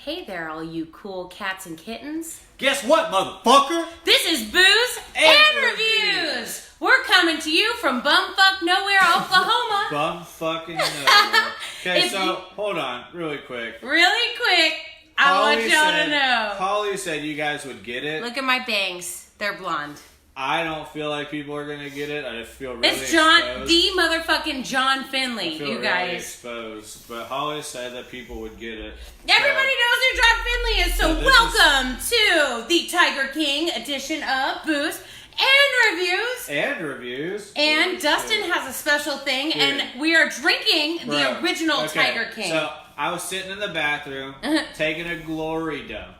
Hey there, all you cool cats and kittens. Guess what, motherfucker? This is Booze and Reviews. We're coming to you from bumfuck nowhere, Oklahoma. Bum-fucking nowhere. Okay, If so, you- hold on, really quick. Really quick, I want y'all to know. Holly said you guys would get it. Look at my bangs. They're blonde. I don't feel like people are going to get it. I just feel really It's John, exposed. the motherfucking John Finley, I feel you really guys. exposed. But Holly said that people would get it. Everybody knows who John Finley is, so this welcome to the Tiger King edition of Booze and Reviews. And reviews. And Dustin has a special thing, and we are drinking the Bro, original okay, Tiger King. So, I was sitting in the bathroom, taking a glory dump.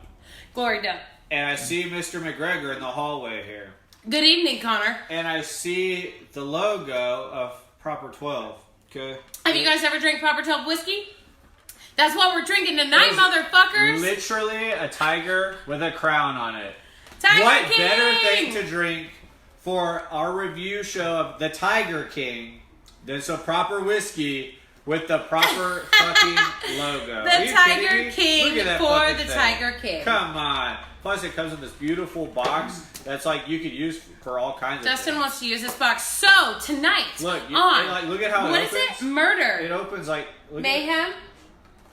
Glory dump. And I see Mr. McGregor in the hallway here. Good evening, Connor. And I see the logo of Proper 12. Okay. Have you guys ever drank Proper 12 whiskey? That's what we're drinking tonight, motherfuckers. Literally a tiger with a crown on it. Tiger What King! better thing to drink for our review show of the Tiger King than some proper whiskey with the proper fucking logo? The Are you Tiger kidding me? King Look at that for fucking the thing. Tiger King. Come on. Plus, it comes in this beautiful box that's like you could use for all kinds of Dustin things. wants to use this box. So, tonight Look, on... look at how what it is opens. it? Murder. It opens like... Look Mayhem. at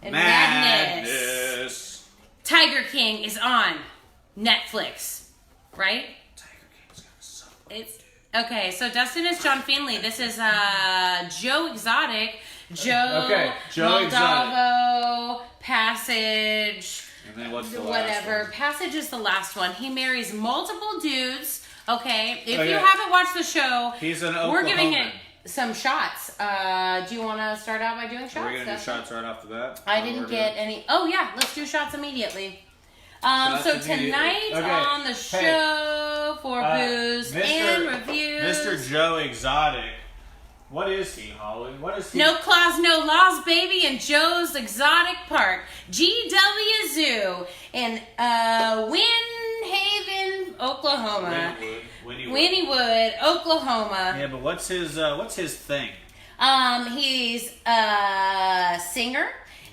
And madness. Madness. Tiger King is on Netflix. Right? Tiger King's got so It's okay. So Dustin is John Finley. This is Joe Exotic, Joe Moldavo, Passage, And then what's the last whatever. one? Passage is the last one. He marries multiple dudes. Okay, if Okay. you haven't watched the show, He's an we're giving Oklahoman. it some shots. Do you want to start out by doing shots? Are we gonna do Dustin? shots right off the bat? I Or didn't we're get doing- any. Oh yeah, let's do shots immediately. Shots So immediately. tonight Okay. on the Hey. show for Booze and Reviews. Mr. Joe Exotic. What is he, Holly? What is he? No claws, no laws, baby, in Joe's Exotic Park, GW Zoo in Wynhaven, Oklahoma. Wynnewood, Oklahoma. Yeah, but what's his thing? He's a singer.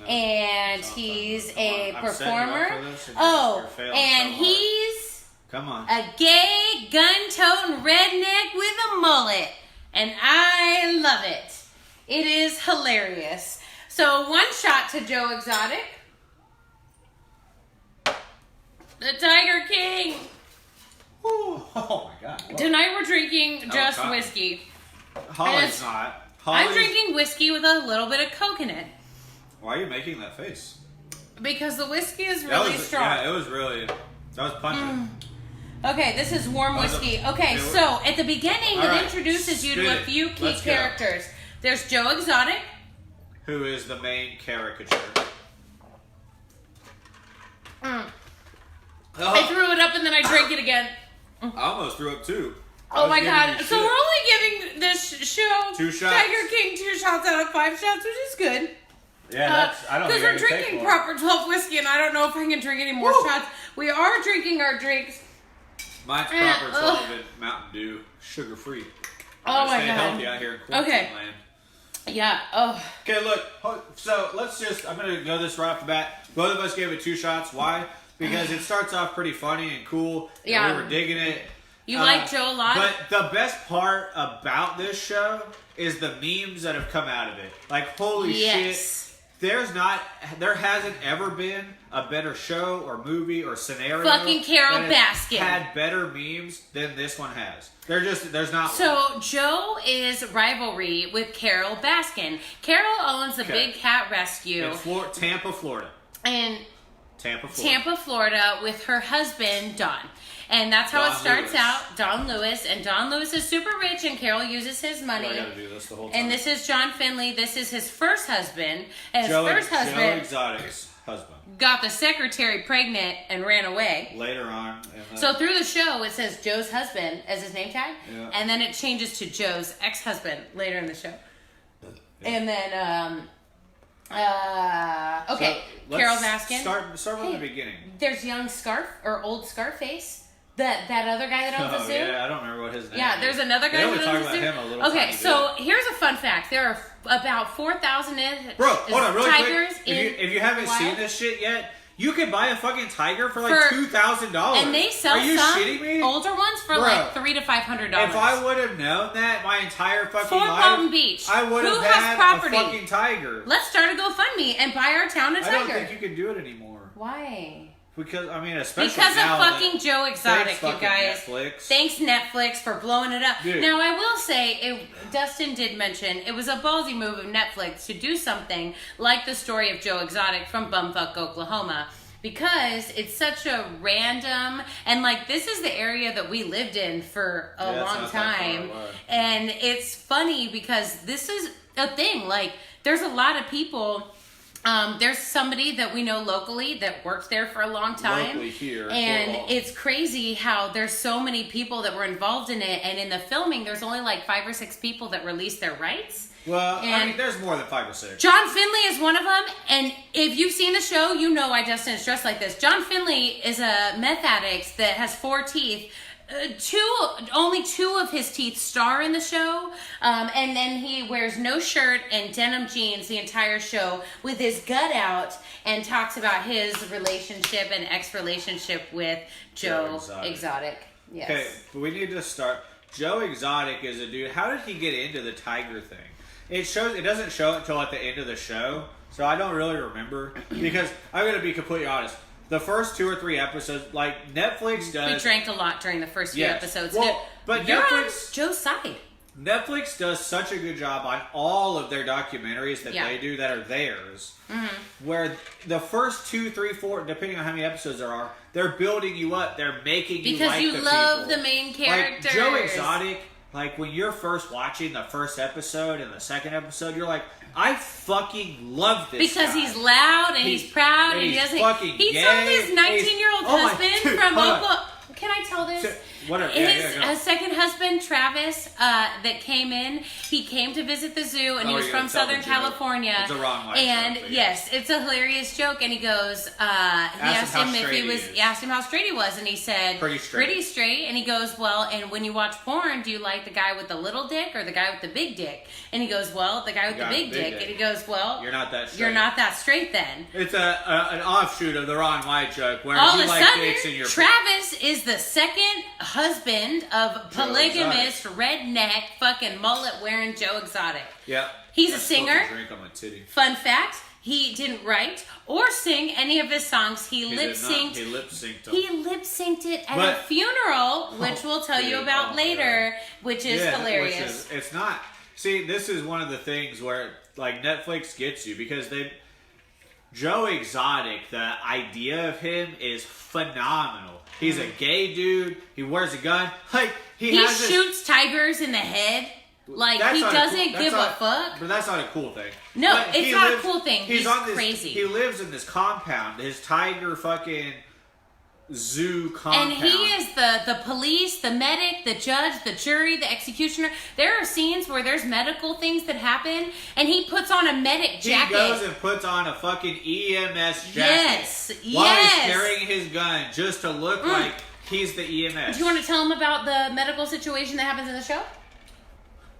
And No, he's come a on. I'm setting you up performer. for this, and Oh, you're failing and so hard. he's Come on. a gay, gun-toting redneck with a mullet. And I love it. It is hilarious. So one shot to Joe Exotic. The Tiger King. Ooh, oh my God. Whoa. Tonight we're drinking just God. whiskey. Holly's not. I'm Holly's- drinking whiskey with a little bit of Coke in it. Why are you making that face? Because the whiskey is That really was, strong. Yeah, it was really. That was punching. Okay, this is warm That was a- whiskey. Okay, it was- so at the beginning, All it right, introduces you spit to a it. few key Let's go. characters. There's Joe Exotic. Who is the main caricature? I Oh, threw it up and then I drank it again. I almost threw up too. I Oh was my giving god. you So shit. we're only giving this show 2 shots. Tiger King 2 shots out of 5 shots, which is good. Yeah, that's. I don't Because think I we're can take drinking more. proper 12 whiskey and I don't know if I can drink any more Woo. shots. We are drinking our drinks. Mine's proper ugh. 12 and Mountain Dew, sugar free. Oh my Stay god. healthy out here in quarantine Okay. land. Yeah. Oh. Okay, look. So let's just. I'm gonna go this right off the bat. Both of us gave it 2 shots. Why? Because it starts off pretty funny and cool. And Yeah. we were digging it. You like Joe a lot? But the best part about this show is the memes that have come out of it. Like, holy Yes. shit. There hasn't ever been a better show or movie or scenario. Fucking Carol that has Baskin. had better memes than this one has. There's not one. So Joe is rivalry with Carol Baskin. Carol owns a Okay. big cat rescue In Tampa, Florida. in Tampa, Florida. Tampa, Florida, with her husband Don. And that's how Don it starts Lewis. out. Don Lewis. And Don Lewis is super rich and Carol uses his money. I gotta do this the whole time. And this is John Finley. This is his first husband. And his Joe first husband Exotic's husband. got the secretary pregnant and ran away. Later on. And So through the show, it says Joe's husband as his name tag. Yeah. And then it changes to Joe's ex-husband later in the show. And then, okay, So, Carol let's Baskin. Start from Hey, the beginning. There's young old Scarface. That other guy that owns the Oh, zoo. yeah, I don't remember what his name Yeah, is. there's another guy They only that talk owns the about zoo. him a little Okay, tiny so bit. here's a fun fact. There are about 4,000 Bro, hold on really tigers quick. in If you haven't the seen wild. this shit yet, You can buy a fucking tiger for like $2,000. And they sell Are you some shitting me? older ones for like $300 to $500. If I would have known that my entire fucking Fort life, Palm Beach. I would have had a fucking tiger. Let's start a GoFundMe and buy our town a tiger. I don't think you can do it anymore. Why? Because, I mean, especially because now of fucking Joe Exotic, you guys. Netflix. Thanks, Netflix, for blowing it up. Dude. Now, I will say, Dustin did mention, it was a ballsy move of Netflix to do something like the story of Joe Exotic from Bumfuck, Oklahoma. Because it's such a random, and like this is the area that we lived in for a long time. And it's funny because this is a thing. Like, there's a lot of people. There's somebody that we know locally that worked there for a long time. Locally here. And it's crazy how there's so many people that were involved in it. And in the filming, there's only like 5 or 6 people that released their rights. Well, I mean, there's more than 5 or 6. John Finley is one of them. And if you've seen the show, you know why Justin is dressed like this. John Finley is a meth addict that has 4 teeth. Only 2 of his teeth star in the show, and then he wears no shirt and denim jeans the entire show with his gut out and talks about his relationship and ex-relationship with Joe Exotic. Yes. Okay, but we need to start. Joe Exotic is a dude. How did he get into the tiger thing? It doesn't show it until at the end of the show, so I don't really remember because I'm gonna be completely honest. The first 2 or 3 episodes, like Netflix does. We drank a lot during the first few episodes. Well, but you're Netflix, on Joe's side. Netflix does such a good job on all of their documentaries that they do that are theirs. Mm-hmm. Where the first 2, 3, 4, depending on how many episodes there are, they're building you up. They're making you like the people. Because you love the main characters. Like Joe Exotic, like when you're first watching the first episode and the second episode, you're like, I fucking love this because guy. He's loud and he's proud and he doesn't. He told his 19-year-old husband from Oklahoma. Can I tell this? Whatever. His second husband, Travis, that came in, he came to visit the zoo, and he was from Southern California. It's a wrong line. And yes, it's a hilarious joke. And he goes, he asked him how straight he was, and he said, pretty straight. And he goes, well, and when you watch porn, do you like the guy with the little dick or the guy with the big dick? And he goes, well, the guy with the big dick. And he goes, well, you're not that straight. You're not that straight then. It's an offshoot of the Ron White joke where all you of a like sudden, dicks in your Travis is the second husband of polygamist, redneck, fucking mullet wearing Joe Exotic. Yeah. He's a singer. Drink on my titty. Fun fact, he didn't write or sing any of his songs. He lip-synced. He lip-synced them. He lip-synced it at a funeral, which we'll tell you about later, which is hilarious. It's not. See, this is one of the things where like Netflix gets you because Joe Exotic, the idea of him is phenomenal. He's a gay dude. He wears a gun. Like he shoots tigers in the head. Like he doesn't give a fuck. But that's not a cool thing. No, it's not a cool thing. He's crazy. He lives in this compound. His tiger fucking zoo compound. And he is the police, the medic, the judge, the jury, the executioner. There are scenes where there's medical things that happen, and he puts on a medic jacket. He goes and puts on a fucking EMS jacket. Yes. While he's carrying his gun just to look like he's the EMS. Do you want to tell him about the medical situation that happens in the show?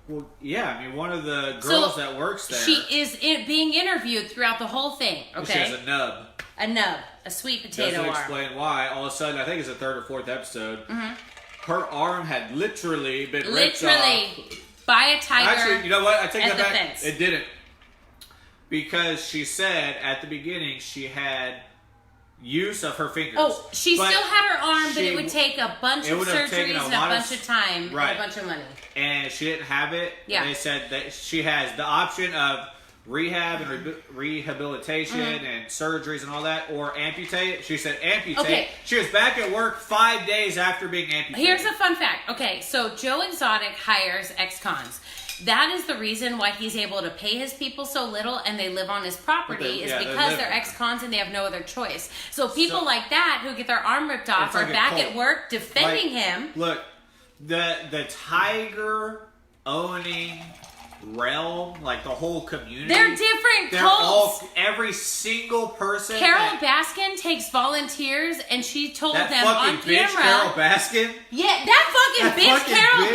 Well, yeah. I mean, one of the girls that works there. She is being interviewed throughout the whole thing. Okay. She has a nub. A sweet potato arm. Doesn't explain why. All of a sudden, I think it's the 3rd or 4th episode. Her arm had literally been ripped off by a tiger. Actually, you know what? I take that back. Fence. It didn't, because she said at the beginning she had use of her fingers. Oh, she still had her arm, but it would take a bunch of surgeries and a bunch of time and a bunch of money. And she didn't have it. Yeah. They said that she has the option of rehab and rehabilitation and surgeries and all that, or amputate. She said amputate. Okay. She was back at work 5 days after being amputated. Here's a fun fact. Okay, so Joe Exotic hires ex-cons. That is the reason why he's able to pay his people so little and they live on his property is because they're ex-cons and they have no other choice. So people like that who get their arm ripped off are back at work defending him. Look, the tiger owning realm, like the whole community. They're different cults. Every single person. Carol Baskin takes volunteers, and she told them on camera. Bitch Carol Baskin? Yeah, that fucking bitch Carol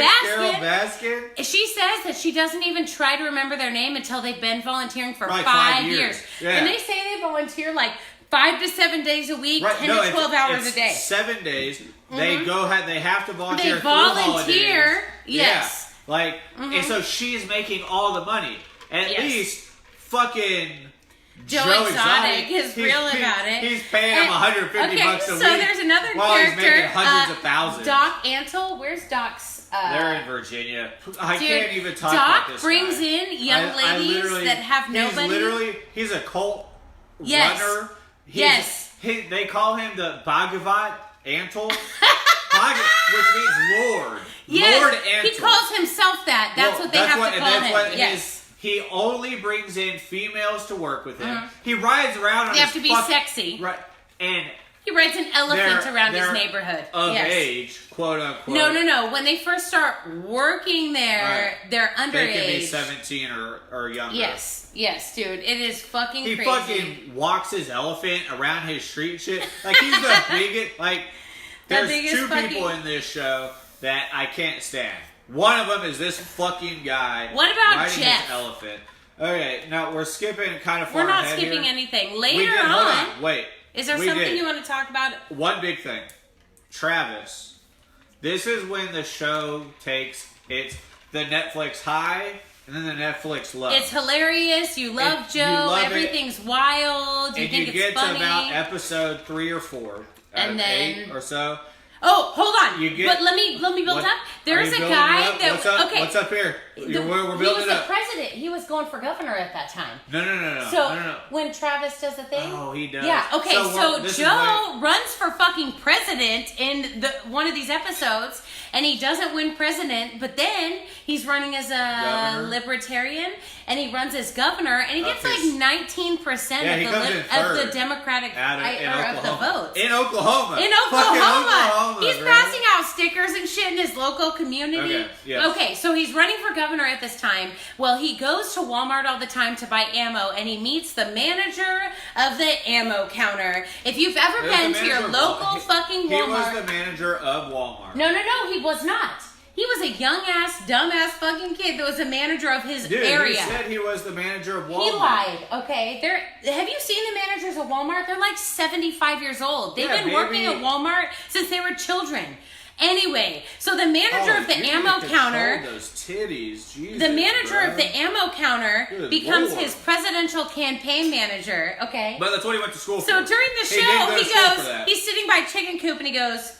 Baskin. She says that she doesn't even try to remember their name until they've been volunteering for like 5 years. Yeah. And they say they volunteer like 5 to 7 days a week, Right. 10 No, to 12 hours it's a day. 7 days. They they have to volunteer. They through volunteer. holidays. Yes. Yeah. Like, and so she's making all the money. At least fucking Joe Exotic is real about it. He's paying him $150 a week. So there's another while character. He's making hundreds of thousands. Doc Antle. Where's Doc's? They're in Virginia. I Dude, can't even talk Doc about this brings guy. in young ladies that have nobody. He's a cult Yes. runner. Yes. They call him the Bhagavat Antle. Which means Lord. Yes. Lord Antle. He calls himself that. That's what they have to call him. Yes. He only brings in females to work with him. He rides around on They have to be sexy. Right. And he rides an elephant around his neighborhood. Of age, quote unquote. No. When they first start working there, they're underage. They can be 17 or younger. Yes, dude. It is fucking crazy. He fucking walks his elephant around his street and shit. Like, he's the biggest. Like, there's two people in this show that I can't stand. One of them is this fucking guy. What about riding Jeff? his elephant. Okay, now we're skipping kind of far We're not ahead skipping here. anything. Later Hold on, wait. Is there something you want to talk about? One big thing. Travis. This is when the show takes the Netflix high and then the Netflix low. It's hilarious. You love Joe. Everything's wild. You think it's funny. And you get to about episode 3 or 4. And then 8 or so. Oh, hold on. But let me build up. There's a guy that What's up? Okay. What's up here? We're building up. He was the president. He was going for governor at that time. No. So when Travis does the thing. Oh, he does. Yeah. Okay. So Joe runs for fucking president in one of these episodes, and he doesn't win president. But then he's running as a libertarian, and he runs as governor, and he gets like 19% of the Democratic of the votes in Oklahoma. He's passing out stickers and shit in his local community. Okay, so he's running for governor at this time. Well, he goes to Walmart all the time to buy ammo, and he meets the manager of the ammo counter. If you've ever been to your local fucking Walmart. He was the manager of Walmart. No, he was not. He was a young-ass, dumb-ass fucking kid that was a manager of his area. He said he was the manager of Walmart. He lied, okay? Have you seen the managers of Walmart? They're like 75 years old. They've been working at Walmart since they were children. Anyway, so the manager of the ammo counter... those titties, Jesus, the manager of the ammo counter becomes his presidential campaign manager, okay? But that's what he went to school for. So during the show, he's sitting by a chicken coop and he goes...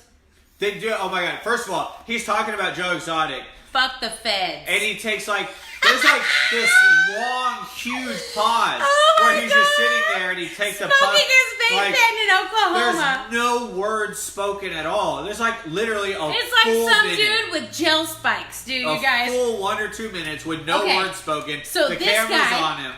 Oh my god, first of all, he's talking about Joe Exotic. Fuck the feds. And he takes there's this long, huge pause where he's just sitting there and he takes a puff. Smoking his vape in Oklahoma. There's no words spoken at all. There's literally a It's full some minute. Dude with gel spikes, dude, you guys. A full 1 or 2 minutes with no words spoken. So the this camera's guy on him.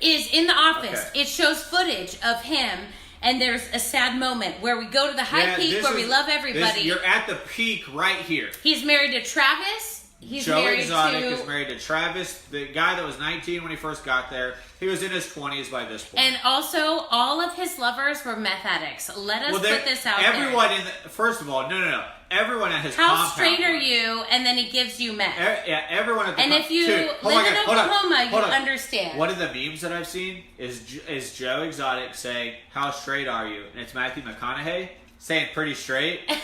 Is in the office. It shows footage of him. And there's a sad moment where we go to the high peak where we love everybody. You're at the peak right here. He's married to Travis. Joe Exotic is married to Travis, the guy that was 19 when he first got there. He was in his 20s by this point. And also, all of his lovers were meth addicts. Let us put this out everyone there. First of all, no. Everyone at his compound. How straight are you? And then he gives you meth. Everyone at the And if you live in Oklahoma, you understand. One of the memes that I've seen is Joe Exotic saying, "How straight are you?" And it's Matthew McConaughey saying pretty straight. and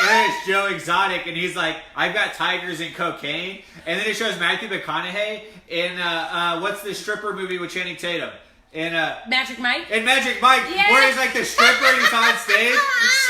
then it's Joe Exotic, and he's like, "I've got tigers and cocaine." And then it shows Matthew McConaughey in what's the stripper movie with Channing Tatum? In Magic Mike? In Magic Mike, where he's like the stripper and he's on stage.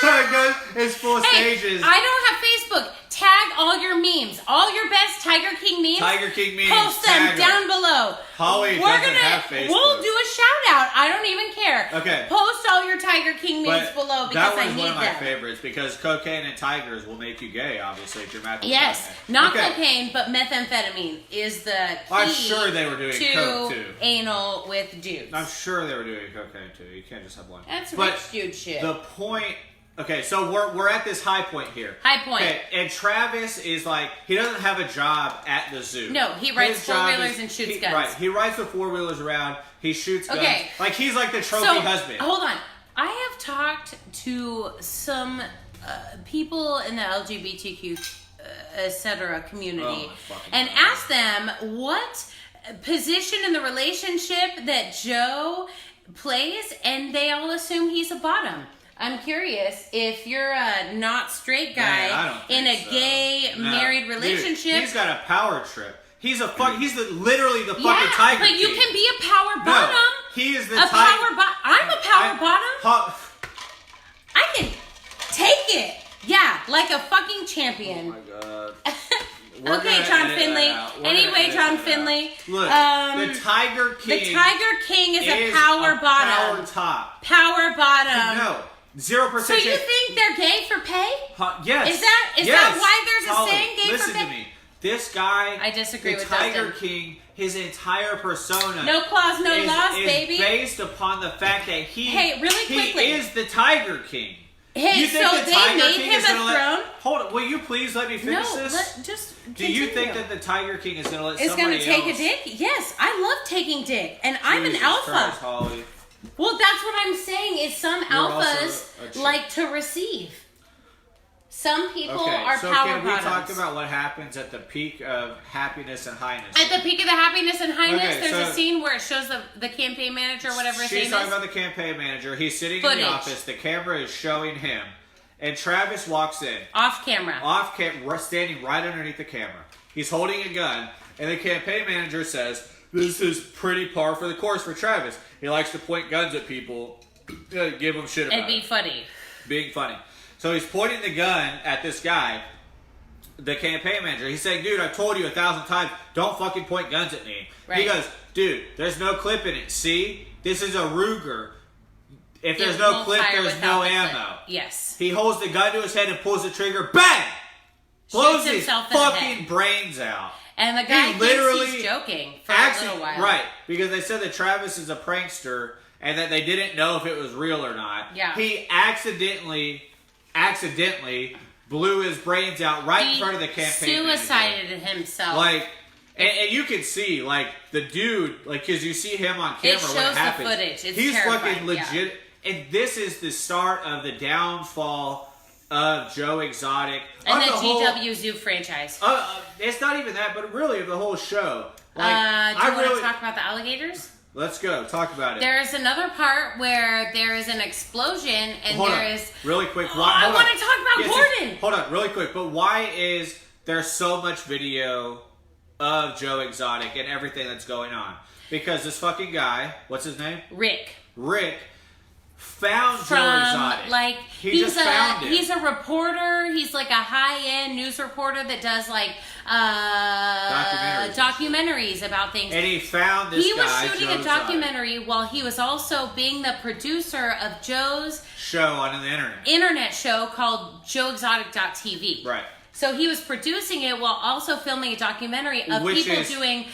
So it goes, it's full stages. I don't have Facebook. Tag all your memes. All your best Tiger King memes. Post them down below. Holly doesn't have Facebook. We'll do a shout out. I don't even care. Okay. Post all your Tiger King memes below because I need them. That was one of my favorites because cocaine and tigers will make you gay, obviously, if you're Matthew. Yes. Not cocaine, but methamphetamine is the key. I'm sure they were doing coke too. Anal with dudes. I'm sure they were doing cocaine too. You can't just have one. That's rich dude shit. The point... Okay, so we're at this high point here. High point. Okay, and Travis is he doesn't have a job at the zoo. No, he rides four-wheelers and shoots guns. Right, he rides the four-wheelers around, he shoots guns. He's like the trophy husband. Hold on. I have talked to some people in the LGBTQ, etc. community and asked them what position in the relationship that Joe plays, and they all assume he's a bottom. I'm curious if you're a not straight guy in a gay married relationship. Dude, he's got a power trip. He's literally the fucking Tiger King. But you can be a power bottom. No, he is the power bottom. I'm a power bottom. I can take it. Yeah, like a fucking champion. Oh my god. Okay, John Finley. Anyway, John Finley. Look, the Tiger King. The Tiger King is a power bottom. Power top. Power bottom. No. 0%. So you think they're gay for pay? Yes. Is that why there's a saying gay listen for pay? to me. This guy, I disagree with the Tiger Dustin. King, his entire persona, no claws, no laws, baby, is based upon the fact that he quickly. is the Tiger King. Hey, you think so the they Tiger made King him is a gonna throne? Hold on, will you please let me finish this? Just do you think that the Tiger King is going to let is somebody else? Is going to take a dick? Yes, I love taking dick, and I'm an alpha. Christ, Holly. Well, that's what I'm saying. Is some alphas like to receive. Some people are so power can we bottoms. talk about what happens at the peak of happiness and highness? At the peak of the happiness and highness, Okay, there's a scene where it shows the campaign manager, whatever his name is. She's talking about the campaign manager. He's sitting in the office. The camera is showing him. And Travis walks in. Off camera, standing right underneath the camera. He's holding a gun. And the campaign manager says, "This is pretty par for the course for Travis. He likes to point guns at people, give them shit about it. And be funny. Being funny." So he's pointing the gun at this guy, the campaign manager. He's saying, "Dude, I've told you 1,000 times, don't fucking point guns at me." Right. He goes, "Dude, there's no clip in it. See? This is a Ruger. If there's no clip, there's no ammo." Yes. He holds the gun to his head and pulls the trigger. Bang! Blows his fucking brains out. And the guy thinks he's joking for a little while. Right, because they said that Travis is a prankster and that they didn't know if it was real or not. Yeah. He accidentally blew his brains out in front of the campaign manager. Suicided himself. Like, and you can see, like, the dude, like, because you see him on camera. It shows what happens. the footage. It's He's terrifying. fucking legit. Yeah. And this is the start of the downfall of Joe Exotic. And the GW Zoo franchise. It's not even that, but really of the whole show. Like, do you want to talk about the alligators? Let's go. Talk about it. There is another part where there is an explosion and really quick. I want to talk about Gordon. Hold on, really quick. But why is there so much video of Joe Exotic and everything that's going on? Because this fucking guy, what's his name? Rick. Found Joe Exotic. Like he's found him. He's a reporter. He's like a high-end news reporter that does like documentaries about things. And he found this guy. He was shooting Joe a documentary while he was also being the producer of Joe's show on the internet show called JoeExotic.tv. Right. So he was producing it while also filming a documentary of people doing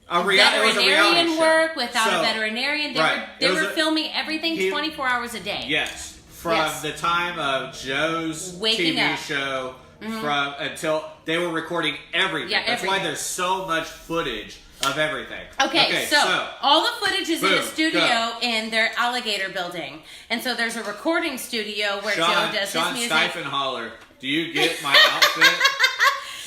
veterinarian work without a veterinarian. They were filming everything 24 hours a day. Yes. From the time of Joe's TV show until they were recording everything. Yeah, that's why there's so much footage of everything. Okay, so all the footage is in a studio in their alligator building. And so there's a recording studio where Joe does his music. Stiefenholler, do you get my outfit?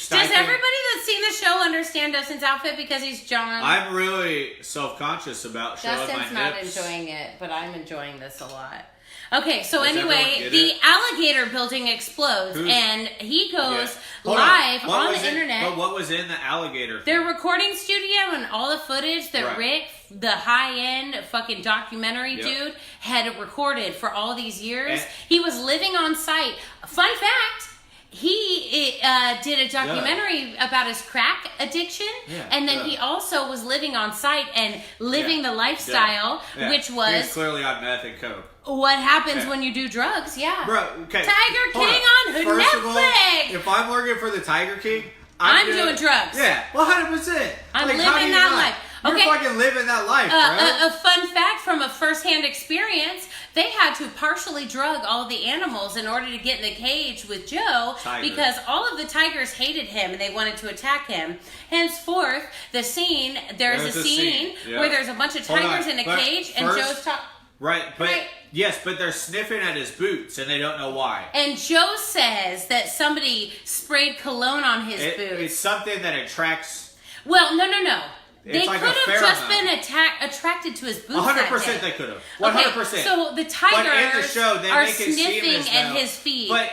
Does everybody that's seen the show understand Dustin's outfit because he's John? I'm really self-conscious about showing my Dustin's not hips. enjoying it, but I'm enjoying this a lot. Okay, so anyway, the alligator building explodes, and he goes live on the internet. But what was in the alligator? Their recording studio and all the footage that Rick, the high-end fucking documentary dude, had recorded for all these years. He was living on site. Fun fact. He did a documentary about his crack addiction, and then he also was living on site and living the lifestyle, which was... He was clearly on meth and coke. What happens when you do drugs, Bro, okay. Tiger King on Netflix! First of all, if I'm working for the Tiger King, I'm doing drugs. Yeah, 100%. I'm living that life. You're fucking living that life, bro. A fun fact from a first-hand experience, they had to partially drug all the animals in order to get in the cage with Joe because all of the tigers hated him and they wanted to attack him. Henceforth, there's a scene where there's a bunch of tigers in a cage and Joe's talking. Right, but yes, but they're sniffing at his boots and they don't know why. And Joe says that somebody sprayed cologne on his boots. It's something that attracts... Well, no. They like could a have just pheromone. been attracted to his boots. 100% they could have. 100%. Okay, so the tigers but in the show, they are make it sniffing seem at his feet. But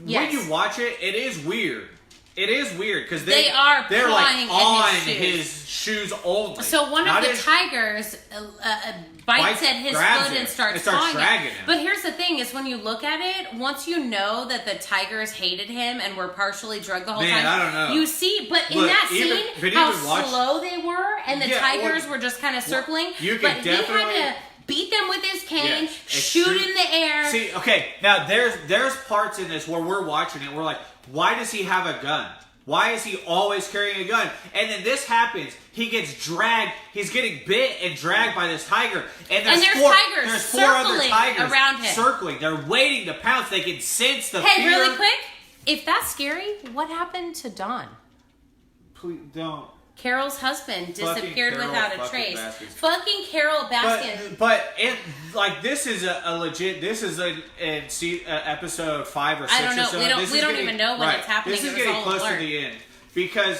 when you watch it, it is weird. It is weird because they're like on his shoes only. So one of the tigers bites at his foot and starts dragging him. But here's the thing: is when you look at it, once you know that the tigers hated him and were partially drugged the whole time, I don't know. You see, but in that scene, how slow they were, and the tigers were just kind of circling. You but can he had to beat them with his cane, shoot in the air. See, okay, now there's parts in this where we're watching it. We're like, why does he have a gun? Why is he always carrying a gun? And then this happens. He gets dragged. He's getting bit and dragged by this tiger. And there's four other tigers around him. Circling. They're waiting to pounce. They can sense the fear. Hey, really quick. If that's scary, what happened to Don? Please don't. Carol's husband disappeared without a trace. Baskins. Fucking Carol Baskin. But this is a legit. This is an episode 5 or 6 I don't know. or so. We don't even know when it's happening. This is getting close to the end because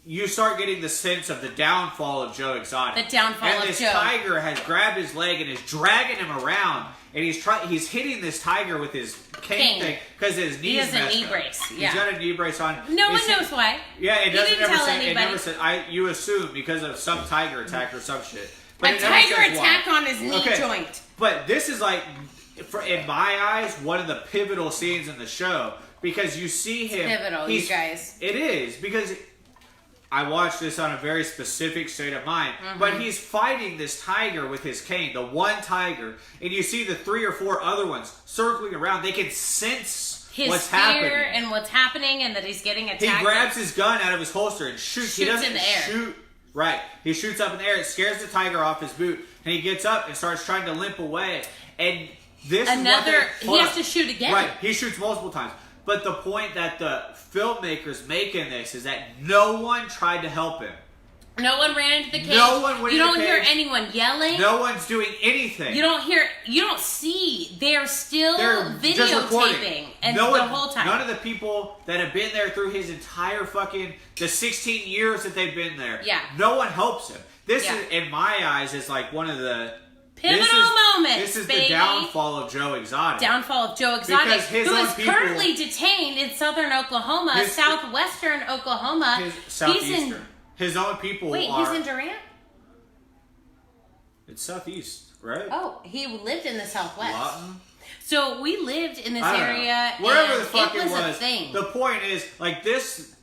you start getting the sense of the downfall of Joe Exotic. The downfall of Joe. And this tiger has grabbed his leg and is dragging him around. And he's hitting this tiger with his cane thing because his knees messed up. He has a knee brace. Yeah. He's got a knee brace on. No one knows why. Yeah, it doesn't ever say. Anybody. It never said. You assume because of some tiger attack or some shit. But a tiger attack on his knee joint. But this is like, in my eyes, one of the pivotal scenes in the show because you see him. It's pivotal, you guys. It is because I watched this on a very specific state of mind. But he's fighting this tiger with his cane, the one tiger, and you see the 3 or 4 other ones circling around. They can sense what's happening. And what's happening and that he's getting attacked. He grabs his gun out of his holster and shoots. He doesn't in the air. shoot. Right. He shoots up in the air. It scares the tiger off his boot. And he gets up and starts trying to limp away. And this he has to shoot again. Right. He shoots multiple times. But the point that the filmmakers make in this is that no one tried to help him. No one ran into the cage. No one went You into the don't hear cage. anyone yelling. No one's doing anything. You don't see. They're still videotaping and the whole time. None of the people that have been there through his entire the 16 years that they've been there. Yeah. No one helps him. This is, in my eyes, is like one of the pivotal moments. This is the downfall of Joe Exotic. Downfall of Joe Exotic, who is currently detained in southwestern Oklahoma. Southeastern. His own people he's in Durant? It's southeast, right? Oh, he lived in the southwest. Lawton? So we lived in this area. Wherever the fuck it was. A thing. The point is, like, this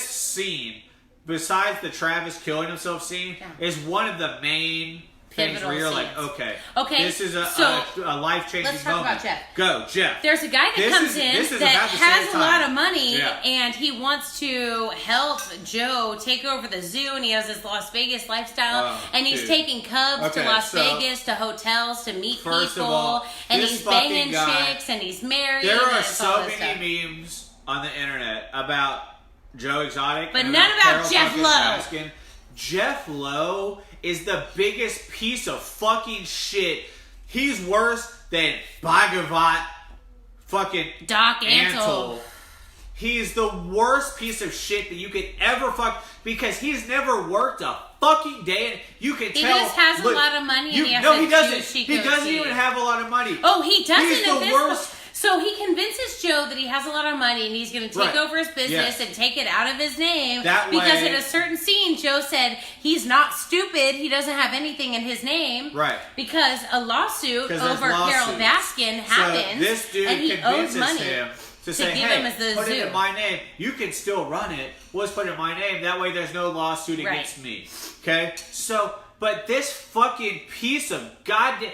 scene, besides the Travis killing himself scene, is one of the main things where you're like, okay, this is a life-changing moment. Let's talk about Jeff. Go, Jeff. There's a guy that comes in that has a lot of money, and he wants to help Joe take over the zoo, and he has this Las Vegas lifestyle, and he's taking cubs to Las Vegas, to hotels, to meet people, and he's banging chicks, and he's married. There are so many memes on the internet about Joe Exotic, but none about Jeff Lowe. Jeff Lowe is the biggest piece of fucking shit. He's worse than Bhagavat fucking Doc Antle. He's the worst piece of shit that you could ever because he's never worked a fucking day. You can tell. He just has a lot of money. He doesn't. He doesn't even have a lot of money. Oh, he doesn't. He's the worst. So he convinces Joe that he has a lot of money and he's going to take over his business and take it out of his name. Because in a certain scene, Joe said he's not stupid. He doesn't have anything in his name. Right. Because a lawsuit over Carol Baskin happened. So this dude and he owes money him to say, hey, put it in my name. You can still run it. Let's put it in my name. That way there's no lawsuit against me. Okay? So, but this fucking piece of goddamn,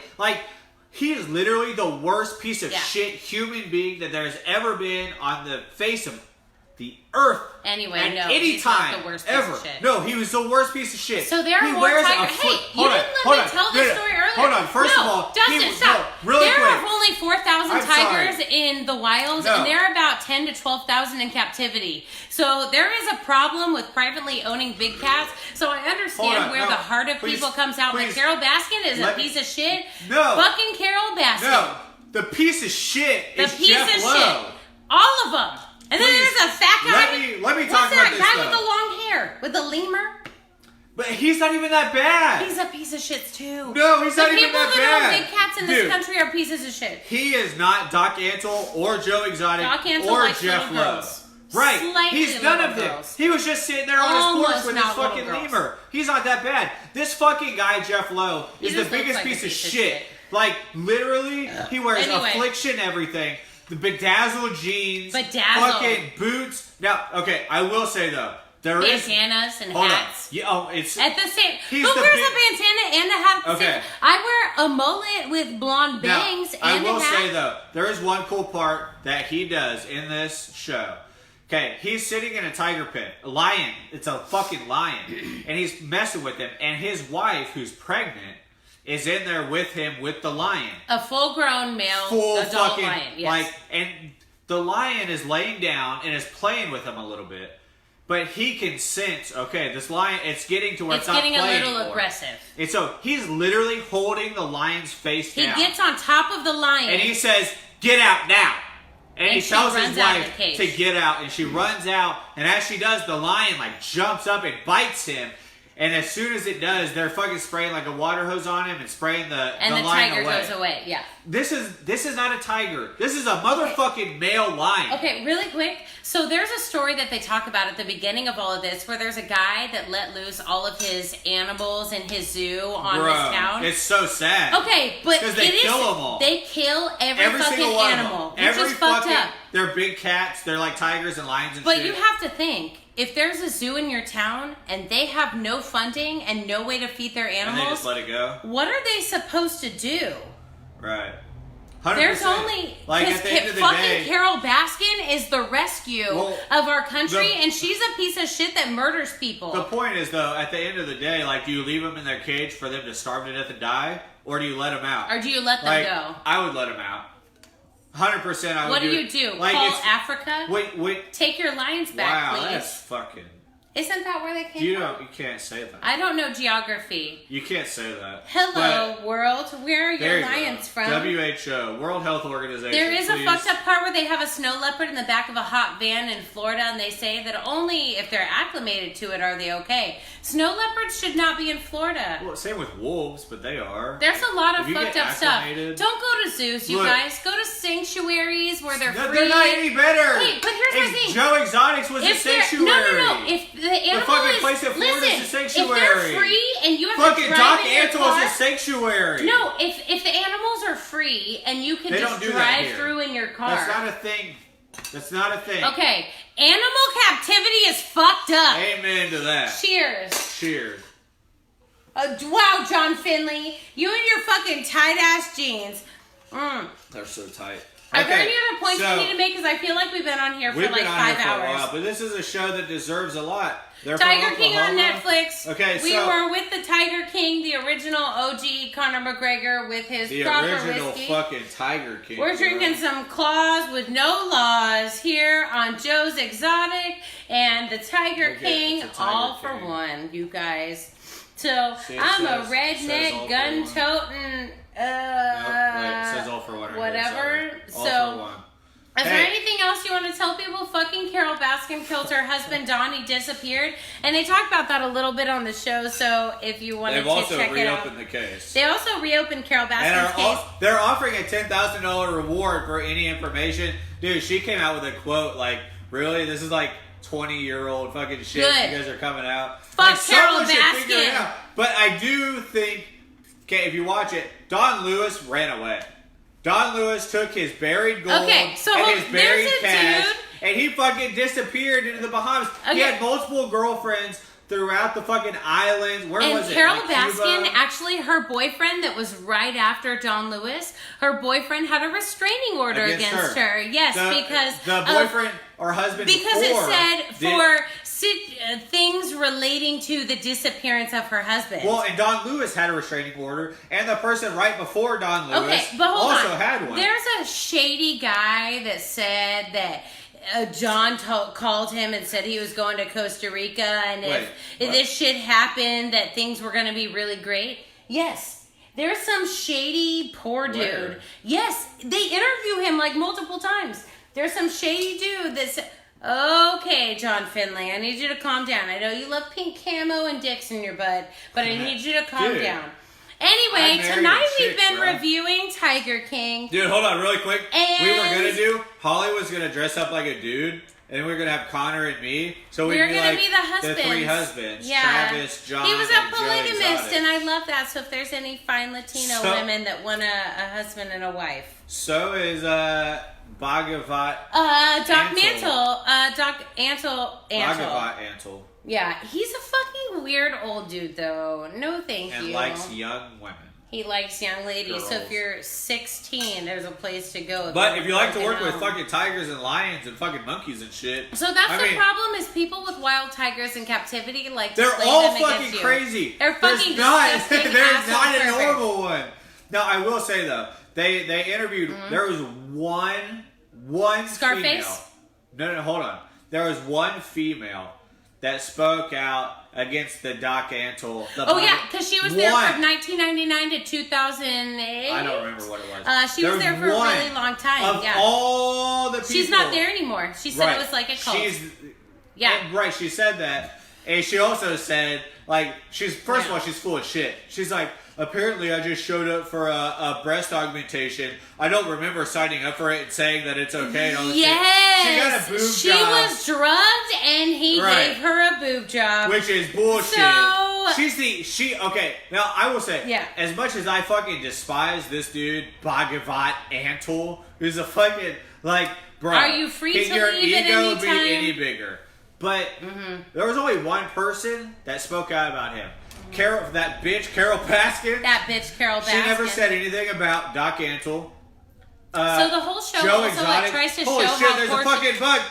he is literally the worst piece of shit human being that there's ever been on the face of the earth. Anyway, no, he's not the worst piece of shit. No, he was the worst piece of shit. So there are more tigers. Hey, you didn't let me tell this story earlier. Hold on. First of all, Dustin, stop. Really quick. There are only 4,000 tigers in the wilds, and there are about 10 to 12,000 in captivity. So there is a problem with privately owning big cats. So I understand where the heart of people comes out. But Carol Baskin is a piece of shit. No. Fucking Carol Baskin. No. The piece of shit is Jeff Lowe. Shit. All of them. And then there's a fat guy. Let me talk about this. What's that guy with the long hair? With the lemur? But he's not even that bad. He's a piece of shit too. No, he's not even that bad. The people that own big cats in this country are pieces of shit. He is not Doc Antle or Joe Exotic or Jeff Lowe. Right. Slightly He's none of them. He was just sitting there on his porch with his fucking lemur. He's not that bad. This fucking guy, Jeff Lowe, is the biggest piece of shit. Like, literally, he wears Affliction everything. The bedazzled jeans. Fucking boots. Now, okay, I will say though. Bandanas and hats. Yeah, it's at the same. Who wears a bandana and a hat? At the same? I wear a mullet with blonde bangs and a hat. I will say though, there is one cool part that he does in this show. Okay, he's sitting in a tiger pit, a lion. It's a fucking lion, and he's messing with him. And his wife, who's pregnant, is in there with him with the lion. A full-grown male adult lion. Yes. And the lion is laying down and is playing with him a little bit. But he can sense, okay, this lion, it's getting to where it's not playing getting a little anymore. aggressive. And so he's literally holding the lion's face down. He gets on top of the lion. And he says, get out now. And he tells his wife to get out. And she runs out. And as she does, the lion like jumps up and bites him. And as soon as it does, they're fucking spraying like a water hose on him and spraying the lion away. And the tiger goes away, yeah. This is not a tiger. This is a motherfucking male lion. Okay, really quick. So there's a story that they talk about at the beginning of all of this where there's a guy that let loose all of his animals in his zoo on his town. It's so sad. Okay, but because they kill them all. They kill every fucking animal. Which is fucked up. They're big cats. They're like tigers and lions and shit. But you have to think. If there's a zoo in your town and they have no funding and no way to feed their animals, and they just let it go. What are they supposed to do? Right. 100%. There's only at the end of the fucking day, Carol Baskin is the rescue of our country, and she's a piece of shit that murders people. The point is, though, at the end of the day, like, do you leave them in their cage for them to starve to death and die, or do you let them out? Or do you let them go? I would let them out. 100%. I would. What do you do? Like, call Africa? Wait. Take your lions back, please. Wow, that's fucking. Isn't that where they came from? You can't say that. I don't know geography. You can't say that. Hello, world. Where are your lions from? WHO, World Health Organization. There is a fucked up part where they have a snow leopard in the back of a hot van in Florida, and they say that only if they're acclimated to it are they okay. Snow leopards should not be in Florida. Well, same with wolves, but they are. There's a lot of fucked up stuff. Don't go to zoos, you guys. Go to sanctuaries where they're free. They're not any better. Wait, but here's my thing. Joe Exotics was a sanctuary. No. If the animal fucking place in Florida is a sanctuary. If they're free and you have fucking to drive Doc in your Antle car, is a sanctuary. No, if the animals are free and you can just drive through in your car. That's not a thing. That's not a thing. Okay, animal captivity is fucked up. Amen to that. Cheers. Wow, John Finley, you and your fucking tight ass jeans. They're so tight. Are there any other points we need to make? Because I feel like we've been on here for like 5 hours. For a while, but this is a show that deserves a lot. Tiger King on Netflix. Okay, we were with the Tiger King, the original OG Conor McGregor with his proper whiskey. The original fucking Tiger King. We're drinking some Claws with no laws here on Joe's Exotic and the Tiger King, all for one, you guys. So I'm a redneck gun-toting. It says all for one. Whatever. All for one. Is there anything else you want to tell people? Fucking Carol Baskin killed her husband, Don. He disappeared. And they talk about that a little bit on the show, so if you wanted to check it out. They've also reopened the case. They also reopened Carol Baskin's case. They're offering a $10,000 reward for any information. Dude, she came out with a quote like, really? This is like 20-year-old fucking shit. Good. You guys are coming out. Fuck Carol Baskin. But I do think, okay, if you watch it, Don Lewis ran away. Don Lewis took his buried gold and his buried cash, and he fucking disappeared into the Bahamas. Okay. He had multiple girlfriends throughout the fucking islands. Where was it? And Carol Baskin, actually, her boyfriend that was right after Don Lewis, her boyfriend had a restraining order against her. Yes, because the boyfriend or husband. Because it said for things relating to the disappearance of her husband. Well, and Don Lewis had a restraining order, and the person right before Don Lewis also had one. There's a shady guy that said that John called him and said he was going to Costa Rica, and if this shit happened, that things were going to be really great. Yes. There's some shady poor dude. Where? Yes. They interview him like multiple times. There's some shady dude that's... Okay, John Finlay, I need you to calm down. I know you love pink camo and dicks in your butt, but I need you to calm down. Anyway, tonight we've been reviewing Tiger King. Dude, hold on really quick. And we were going to do, Holly was going to dress up like a dude, and we were going to have Connor and me. So we're going to be the husbands. The three husbands. Yeah. Travis, John, he was a and polygamist, and I love that. So if there's any fine Latino women that want a husband and a wife. So is Bhagavat Doc Mantle. Doc Antle. Bhagavat Antle. Yeah, he's a fucking weird old dude, though. No, thank you. And likes young women. He likes young ladies. Girls. So if you're 16, there's a place to go. But if you like to work with fucking tigers and lions and fucking monkeys and shit. So that's the problem is people with wild tigers in captivity like they're to play all them fucking crazy. They're fucking disgusting. There's not a normal one. Now I will say though, they interviewed. There was one Scarface. Female. No, hold on. There was one female that spoke out against the Doc Antle. Because she was there from 1999 to 2008. I don't remember what it was. She was there for a really long time. Of all the people. She's not there anymore. She said it was like a cult. Right, she said that. And she also said, like, first of all, she's full of shit. She's like, apparently I just showed up for a breast augmentation. I don't remember signing up for it and saying that it's okay and all this shit. She got a boob job. She was drugged and he gave her a boob job. Which is bullshit. So, okay, now I will say, as much as I fucking despise this dude, Bhagavat Antle, who's a fucking, like, bro. Are you free to leave your ego at be any time? any bigger? But there was only one person that spoke out about him. That bitch, Carol Baskin. That bitch, Carol Baskin. She never said anything about Doc Antle. So the whole show Joe also Exotic. tries to Holy show shit, how there's poor a fucking bug.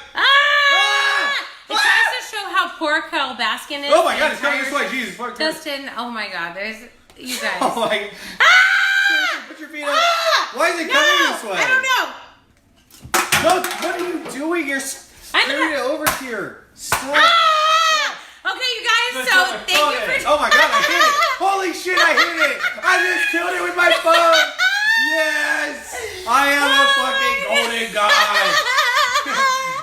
It tries to show how poor Carol Baskin is. Oh my god, it's coming this way. Jesus. Dustin, oh my god, there's you guys. Oh my Put your feet up. Why is it coming this way? I don't know. No, what are you doing? You're screwing it over here. Stop. Okay, you guys, so thank you for... Oh my god, I hit it! Holy shit, I hit it! I just killed it with my phone! Yes! I am a fucking golden god!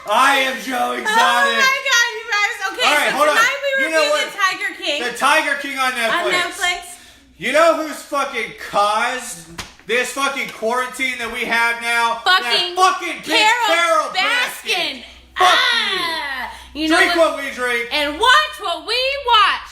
I am Joe Exotic! Oh my god, you guys. Okay, right, so hold on. tonight we You know reviewed what? The Tiger King. The Tiger King on Netflix. On Netflix. You know who's fucking caused this fucking quarantine that we have now? Fucking bitch, Carol Baskin! Fuck you! You know Drink what we drink. And watch what we watch.